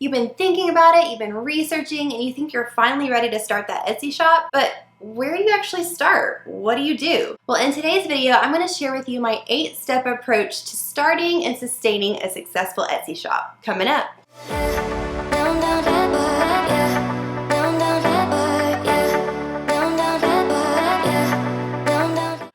You've been thinking about it, you've been researching, and you think you're finally ready to start that Etsy shop, but where do you actually start? What do you do? Well, in today's video, I'm going to share with you my 8-step approach to starting and sustaining a successful Etsy shop. Coming up.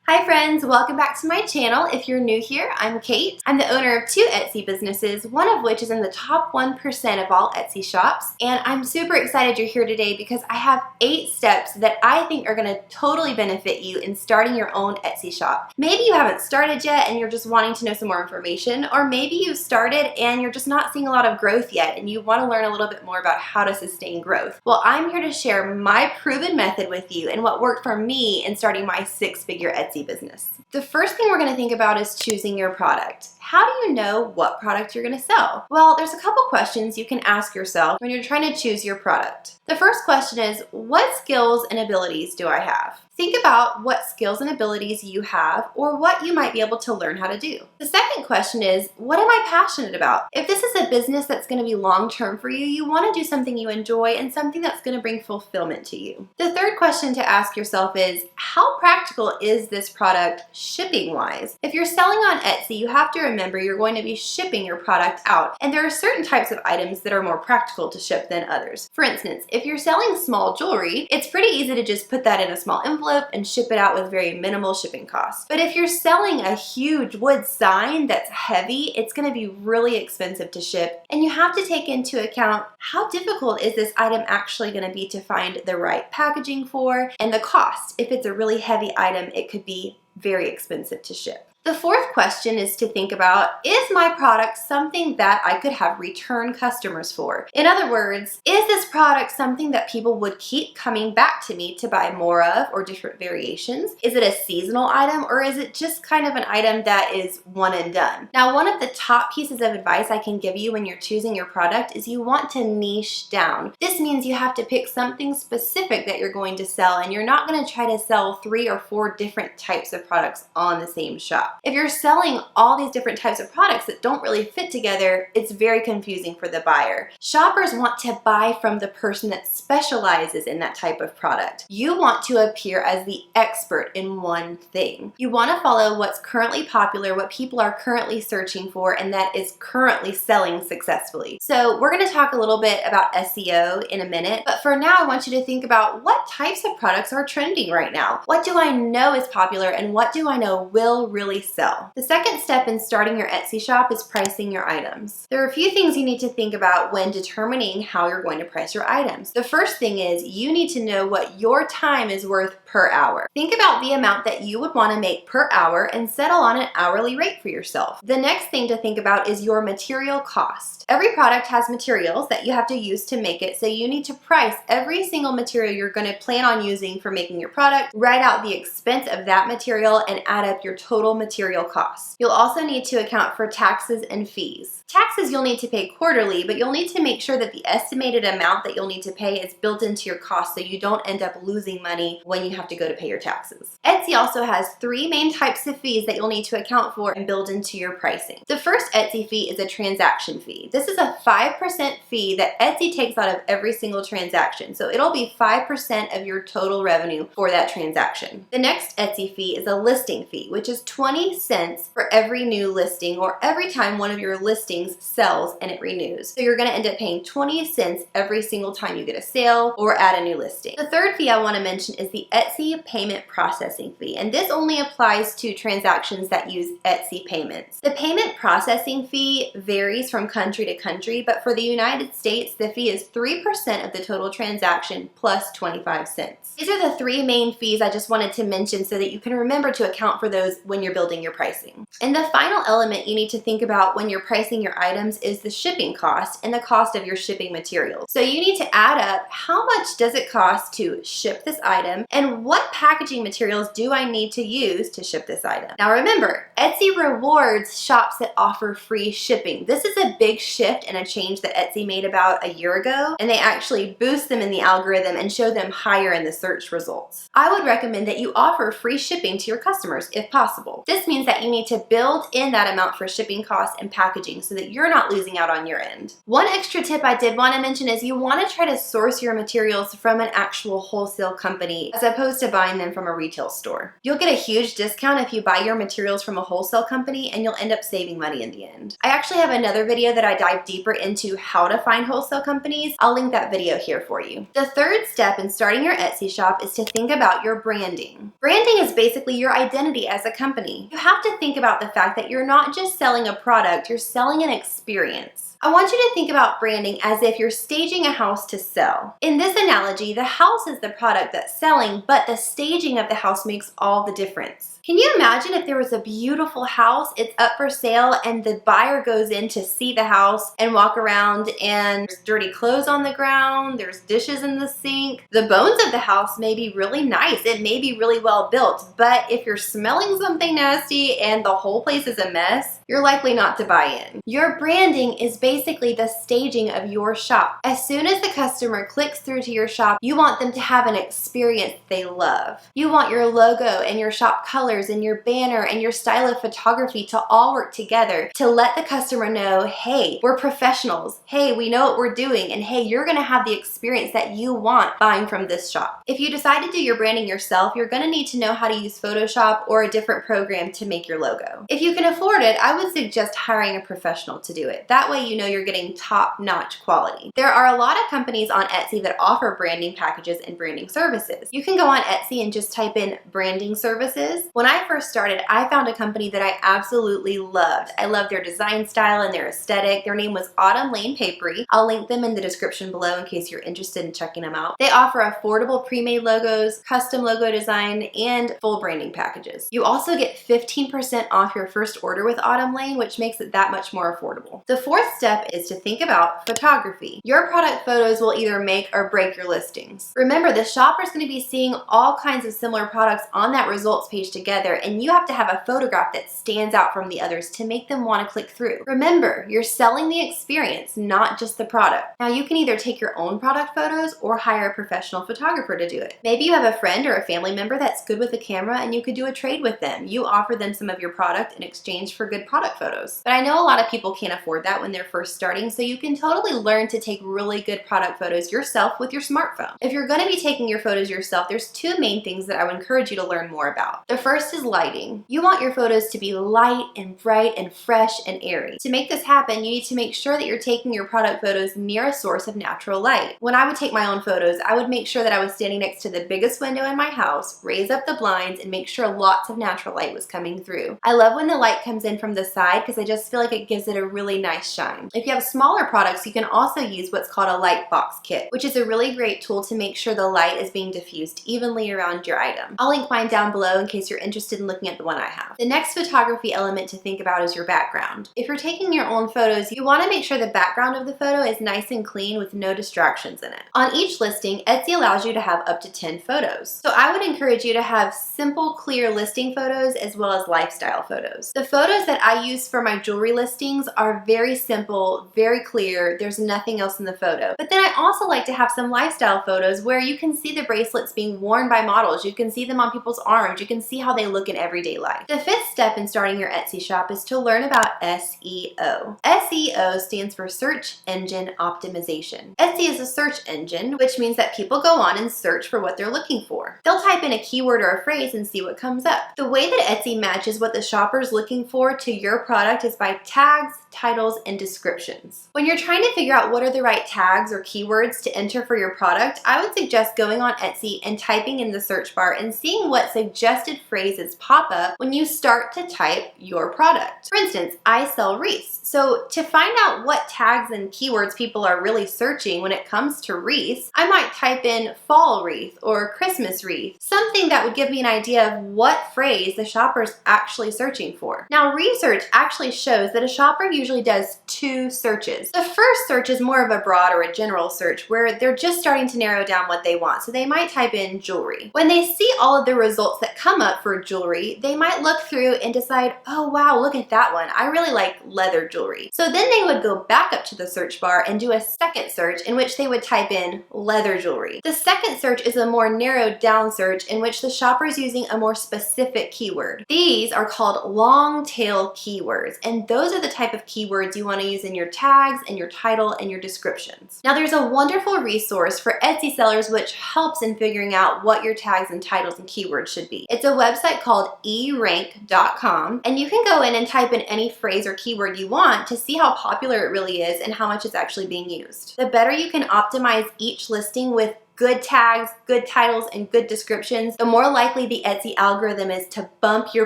Hi friends, welcome back to my channel. If you're new here, I'm Kate. I'm the owner of 2 Etsy businesses, one of which is in the top 1% of all Etsy shops. And I'm super excited you're here today because I have 8 steps that I think are gonna totally benefit you in starting your own Etsy shop. Maybe you haven't started yet and you're just wanting to know some more information, or maybe you've started and you're just not seeing a lot of growth yet and you wanna learn a little bit more about how to sustain growth. Well, I'm here to share my proven method with you and what worked for me in starting my 6-figure Etsy business. The first thing we're going to think about is choosing your product. How do you know what product you're going to sell? Well, there's a couple questions you can ask yourself when you're trying to choose your product. The first question is, what skills and abilities do I have? Think about what skills and abilities you have or what you might be able to learn how to do. The second question is, what am I passionate about? If this is a business that's going to be long-term for you, you want to do something you enjoy and something that's going to bring fulfillment to you. The third question to ask yourself is, how practical is this product shipping-wise? If you're selling on Etsy, you have to remember you're going to be shipping your product out, and there are certain types of items that are more practical to ship than others. For instance, if you're selling small jewelry, it's pretty easy to just put that in a small envelope and ship it out with very minimal shipping costs. But if you're selling a huge wood sign that's heavy, it's going to be really expensive to ship, and you have to take into account how difficult is this item actually going to be to find the right packaging for, and the cost. If it's a really heavy item, it could be very expensive to ship. The fourth question is to think about, is my product something that I could have return customers for? In other words, is this product something that people would keep coming back to me to buy more of or different variations? Is it a seasonal item, or is it just kind of an item that is one and done? Now, one of the top pieces of advice I can give you when you're choosing your product is you want to niche down. This means you have to pick something specific that you're going to sell, and you're not going to try to sell 3 or 4 different types of products on the same shop. If you're selling all these different types of products that don't really fit together, it's very confusing for the buyer. Shoppers want to buy from the person that specializes in that type of product. You want to appear as the expert in one thing. You want to follow what's currently popular, what people are currently searching for, and that is currently selling successfully. So we're going to talk a little bit about SEO in a minute, but for now I want you to think about what types of products are trending right now. What do I know is popular, and what do I know will really sell? The second step in starting your Etsy shop is pricing your items. There are a few things you need to think about when determining how you're going to price your items. The first thing is you need to know what your time is worth per hour. Think about the amount that you would want to make per hour and settle on an hourly rate for yourself. The next thing to think about is your material cost. Every product has materials that you have to use to make it, so you need to price every single material you're going to plan on using for making your product, write out the expense of that material, and add up your total material costs. You'll also need to account for taxes and fees. Taxes you'll need to pay quarterly, but you'll need to make sure that the estimated amount that you'll need to pay is built into your cost so you don't end up losing money when you have to go to pay your taxes. Etsy also has 3 main types of fees that you'll need to account for and build into your pricing. The first Etsy fee is a transaction fee. This is a 5% fee that Etsy takes out of every single transaction, so it'll be 5% of your total revenue for that transaction. The next Etsy fee is a listing fee, which is 20 cents for every new listing, or every time one of your listings sells and it renews. So you're going to end up paying 20 cents every single time you get a sale or add a new listing. The third fee I want to mention is the Etsy payment processing fee, and this only applies to transactions that use Etsy payments. The payment processing fee varies from country to country, but for the United States, the fee is 3% of the total transaction plus 25 cents. These are the 3 main fees I just wanted to mention so that you can remember to account for those when you're building your pricing. And the final element you need to think about when you're pricing your your items is the shipping cost and the cost of your shipping materials. So you need to add up how much does it cost to ship this item and what packaging materials do I need to use to ship this item? Now remember, Etsy rewards shops that offer free shipping. This is a big shift and a change that Etsy made about a year ago, and they actually boost them in the algorithm and show them higher in the search results. I would recommend that you offer free shipping to your customers if possible. This means that you need to build in that amount for shipping costs and packaging so that you're not losing out on your end. One extra tip I did want to mention is you want to try to source your materials from an actual wholesale company as opposed to buying them from a retail store. You'll get a huge discount if you buy your materials from a wholesale company, and you'll end up saving money in the end. I actually have another video that I dive deeper into how to find wholesale companies. I'll link that video here for you. The third step in starting your Etsy shop is to think about your branding. Branding is basically your identity as a company. You have to think about the fact that you're not just selling a product, you're selling an experience. I want you to think about branding as if you're staging a house to sell. In this analogy, the house is the product that's selling, but the staging of the house makes all the difference. Can you imagine if there was a beautiful house, it's up for sale, and the buyer goes in to see the house and walk around and there's dirty clothes on the ground, there's dishes in the sink. The bones of the house may be really nice, it may be really well built, but if you're smelling something nasty and the whole place is a mess, you're likely not to buy in. Your branding is basically the staging of your shop. As soon as the customer clicks through to your shop, you want them to have an experience they love. You want your logo and your shop colors and your banner and your style of photography to all work together to let the customer know, hey, we're professionals, hey, we know what we're doing, and hey, you're gonna have the experience that you want buying from this shop. If you decide to do your branding yourself, you're gonna need to know how to use Photoshop or a different program to make your logo. If you can afford it, I would suggest hiring a professional to do it. That way you know you're getting top-notch quality. There are a lot of companies on Etsy that offer branding packages and branding services. You can go on Etsy and just type in branding services. When I first started, I found a company that I absolutely loved. I loved their design style and their aesthetic. Their name was Autumn Lane Papery. I'll link them in the description below in case you're interested in checking them out. They offer affordable pre-made logos, custom logo design, and full branding packages. You also get 15% off your first order with Autumn Lane, which makes it that much more affordable. The fourth step is to think about photography. Your product photos will either make or break your listings. Remember, the shopper's going to be seeing all kinds of similar products on that results page together, and you have to have a photograph that stands out from the others to make them want to click through. Remember, you're selling the experience, not just the product. Now, you can either take your own product photos or hire a professional photographer to do it. Maybe you have a friend or a family member that's good with a camera and you could do a trade with them. You offer them some of your product in exchange for good product photos. But I know a lot of people can't afford that when they're first starting, so you can totally learn to take really good product photos yourself with your smartphone. If you're going to be taking your photos yourself, there's two main things that I would encourage you to learn more about. The first is lighting. You want your photos to be light and bright and fresh and airy. To make this happen, you need to make sure that you're taking your product photos near a source of natural light. When I would take my own photos, I would make sure that I was standing next to the biggest window in my house, raise up the blinds, and make sure lots of natural light was coming through. I love when the light comes in from the side because I just feel like it gives it a really nice shine. If you have smaller products, you can also use what's called a light box kit, which is a really great tool to make sure the light is being diffused evenly around your item. I'll link mine down below in case you're interested in looking at the one I have. The next photography element to think about is your background. If you're taking your own photos, you want to make sure the background of the photo is nice and clean with no distractions in it. On each listing, Etsy allows you to have up to 10 photos. So I would encourage you to have simple, clear listing photos as well as lifestyle photos. The photos that I use for my jewelry listings are very simple, very clear, there's nothing else in the photo. But then I also like to have some lifestyle photos where you can see the bracelets being worn by models, you can see them on people's arms, you can see how they look in everyday life. The fifth step in starting your Etsy shop is to learn about SEO. SEO stands for Search Engine Optimization. Etsy is a search engine, which means that people go on and search for what they're looking for. They'll type in a keyword or a phrase and see what comes up. The way that Etsy matches what the shopper is looking for to your product is by tags, titles, and descriptions. When you're trying to figure out what are the right tags or keywords to enter for your product, I would suggest going on Etsy and typing in the search bar and seeing what suggested phrases phrases pop up when you start to type your product. For instance, I sell wreaths. So to find out what tags and keywords people are really searching when it comes to wreaths, I might type in fall wreath or Christmas wreath, something that would give me an idea of what phrase the shopper's actually searching for. Now, research actually shows that a shopper usually does two searches. The first search is more of a broad or a general search where they're just starting to narrow down what they want. So they might type in jewelry. When they see all of the results that come up for jewelry, they might look through and decide, oh wow, look at that one. I really like leather jewelry. So then they would go back up to the search bar and do a second search in which they would type in leather jewelry. The second search is a more narrowed down search in which the shopper is using a more specific keyword. These are called long tail keywords, and those are the type of keywords you want to use in your tags and your title and your descriptions. Now, there's a wonderful resource for Etsy sellers which helps in figuring out what your tags and titles and keywords should be. It's a website called erank.com, and you can go in and type in any phrase or keyword you want to see how popular it really is and how much it's actually being used. The better you can optimize each listing with good tags, good titles, and good descriptions, the more likely the Etsy algorithm is to bump your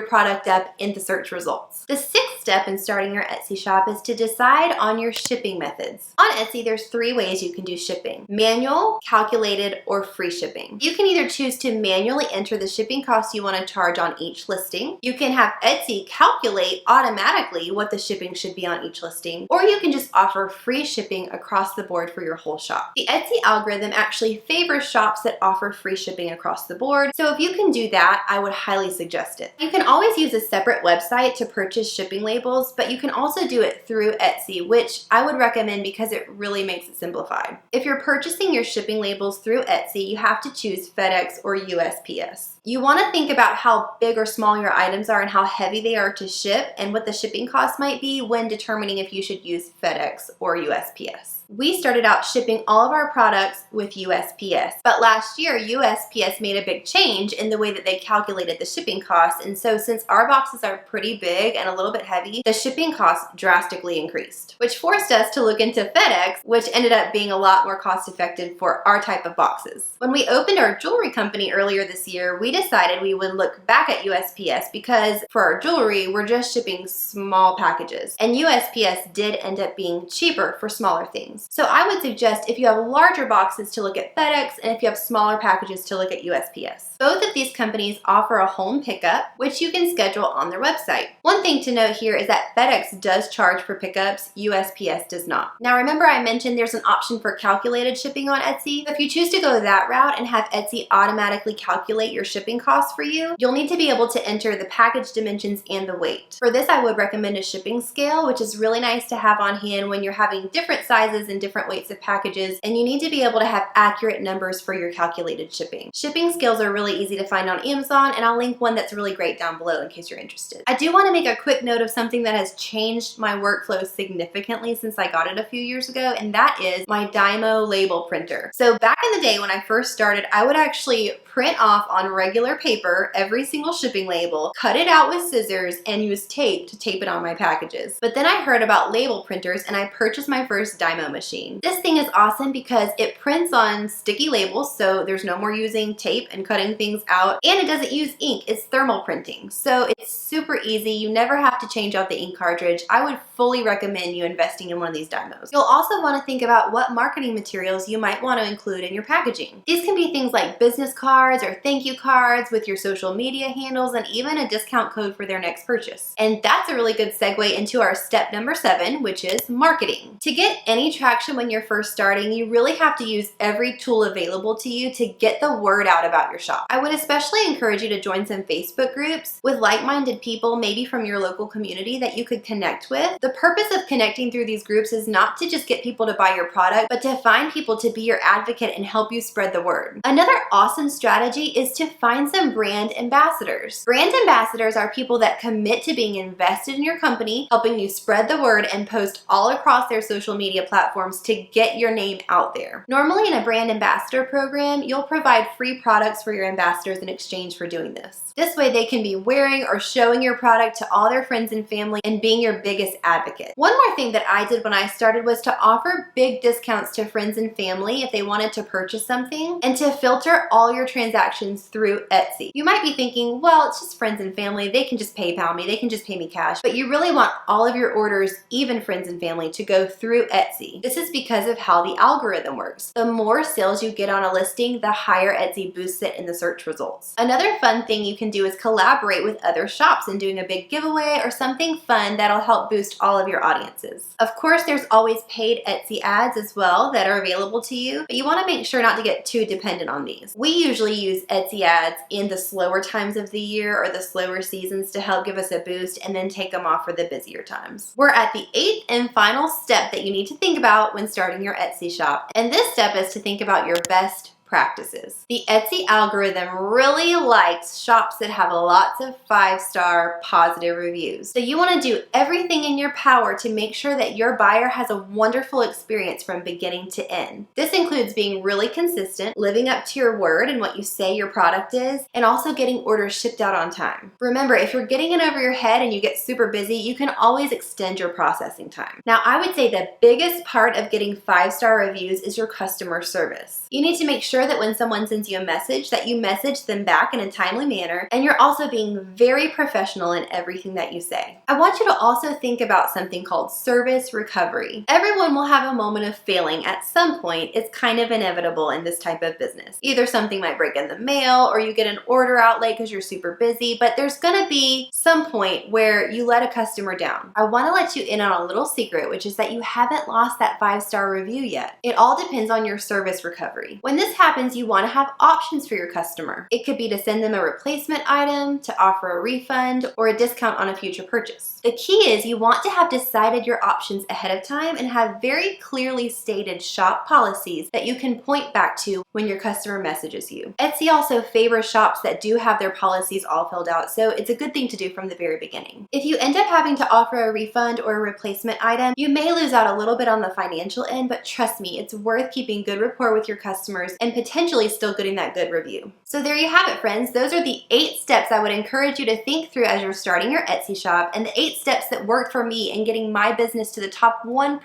product up in the search results. The sixth step in starting your Etsy shop is to decide on your shipping methods. On Etsy, there's 3 ways you can do shipping: manual, calculated, or free shipping. You can either choose to manually enter the shipping costs you want to charge on each listing. You can have Etsy calculate automatically what the shipping should be on each listing, or you can just offer free shipping across the board for your whole shop. The Etsy algorithm actually favors shops that offer free shipping across the board, so if you can do that, I would highly suggest it. You can always use a separate website to purchase shipping labels, but you can also do it through Etsy, which I would recommend because it really makes it simplified. If you're purchasing your shipping labels through Etsy, you have to choose FedEx or USPS. You want to think about how big or small your items are and how heavy they are to ship and what the shipping cost might be when determining if you should use FedEx or USPS. We started out shipping all of our products with USPS, but last year USPS made a big change in the way that they calculated the shipping costs, and so since our boxes are pretty big and a little bit heavy, the shipping costs drastically increased, which forced us to look into FedEx, which ended up being a lot more cost effective for our type of boxes. When we opened our jewelry company earlier this year, we decided we would look back at USPS because for our jewelry, we're just shipping small packages, and USPS did end up being cheaper for smaller things. So I would suggest if you have larger boxes to look at FedEx, and if you have smaller packages to look at USPS. Both of these companies offer a home pickup, which you can schedule on their website. One thing to note here is that FedEx does charge for pickups, USPS does not. Now remember I mentioned there's an option for calculated shipping on Etsy. If you choose to go that route and have Etsy automatically calculate your shipping costs for you, you'll need to be able to enter the package dimensions and the weight. For this, I would recommend a shipping scale, which is really nice to have on hand when you're having different sizes and different weights of packages, and you need to be able to have accurate numbers for your calculated shipping. Shipping scales are really easy to find on Amazon, and I'll link one that's really great down below in case you're interested. I do want to make a quick note of something that has changed my workflow significantly since I got it a few years ago, and that is my Dymo label printer. So back in the day when I first started, I would actually print off on regular paper every single shipping label, cut it out with scissors, and use tape to tape it on my packages. But then I heard about label printers and I purchased my first Dymo machine. This thing is awesome because it prints on sticky labels, so there's no more using tape and cutting things out, and it doesn't use ink, it's thermal printing. So it's super easy, you never have to change out the ink cartridge. I would fully recommend you investing in one of these Dymos. You'll also want to think about what marketing materials you might want to include in your packaging. These can be things like business cards or thank you cards with your social media handles and even a discount code for their next purchase. And that's a really good segue into our step number 7, which is marketing. To get any traction when you're first starting, you really have to use every tool available to you to get the word out about your shop. I would especially encourage you to join some Facebook groups with like-minded people, maybe from your local community that you could connect with. The purpose of connecting through these groups is not to just get people to buy your product, but to find people to be your advocate and help you spread the word. Another awesome strategy is to find some brand ambassadors. Brand ambassadors are people that commit to being invested in your company, helping you spread the word and post all across their social media platforms platforms to get your name out there. Normally in a brand ambassador program, you'll provide free products for your ambassadors in exchange for doing this. This way they can be wearing or showing your product to all their friends and family and being your biggest advocate. One more thing that I did when I started was to offer big discounts to friends and family if they wanted to purchase something, and to filter all your transactions through Etsy. You might be thinking, well, it's just friends and family, they can just PayPal me, they can just pay me cash, but you really want all of your orders, even friends and family, to go through Etsy. This is because of how the algorithm works. The more sales you get on a listing, the higher Etsy boosts it in the search results. Another fun thing you can do is collaborate with other shops and doing a big giveaway or something fun that'll help boost all of your audiences. Of course, there's always paid Etsy ads as well that are available to you, but you want to make sure not to get too dependent on these. We usually use Etsy ads in the slower times of the year or the slower seasons to help give us a boost, and then take them off for the busier times. We're at the 8th and final step that you need to think about when starting your Etsy shop, and this step is to think about your best practices. The Etsy algorithm really likes shops that have lots of 5-star positive reviews. So you want to do everything in your power to make sure that your buyer has a wonderful experience from beginning to end. This includes being really consistent, living up to your word and what you say your product is, and also getting orders shipped out on time. Remember, if you're getting it over your head and you get super busy, you can always extend your processing time. Now, I would say the biggest part of getting 5-star reviews is your customer service. You need to make sure that when someone sends you a message, that you message them back in a timely manner, and you're also being very professional in everything that you say. I want you to also think about something called service recovery. Everyone will have a moment of failing at some point. It's kind of inevitable in this type of business. Either something might break in the mail, or you get an order out late because you're super busy, but there's gonna be some point where you let a customer down. I want to let you in on a little secret, which is that you haven't lost that 5-star review yet. It all depends on your service recovery. When this happens, you want to have options for your customer. It could be to send them a replacement item, to offer a refund, or a discount on a future purchase. The key is you want to have decided your options ahead of time and have very clearly stated shop policies that you can point back to when your customer messages you. Etsy also favors shops that do have their policies all filled out, so it's a good thing to do from the very beginning. If you end up having to offer a refund or a replacement item, you may lose out a little bit on the financial end, but trust me, it's worth keeping good rapport with your customers and potentially still getting that good review. So there you have it, friends. Those are the 8 steps I would encourage you to think through as you're starting your Etsy shop, and the 8 steps that worked for me in getting my business to the top 1%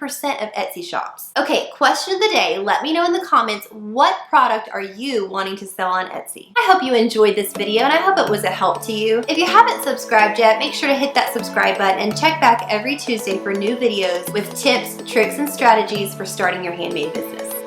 of Etsy shops. Okay, question of the day. Let me know in the comments, what product are you wanting to sell on Etsy? I hope you enjoyed this video, and I hope it was a help to you. If you haven't subscribed yet, make sure to hit that subscribe button and check back every Tuesday for new videos with tips, tricks, and strategies for starting your handmade business.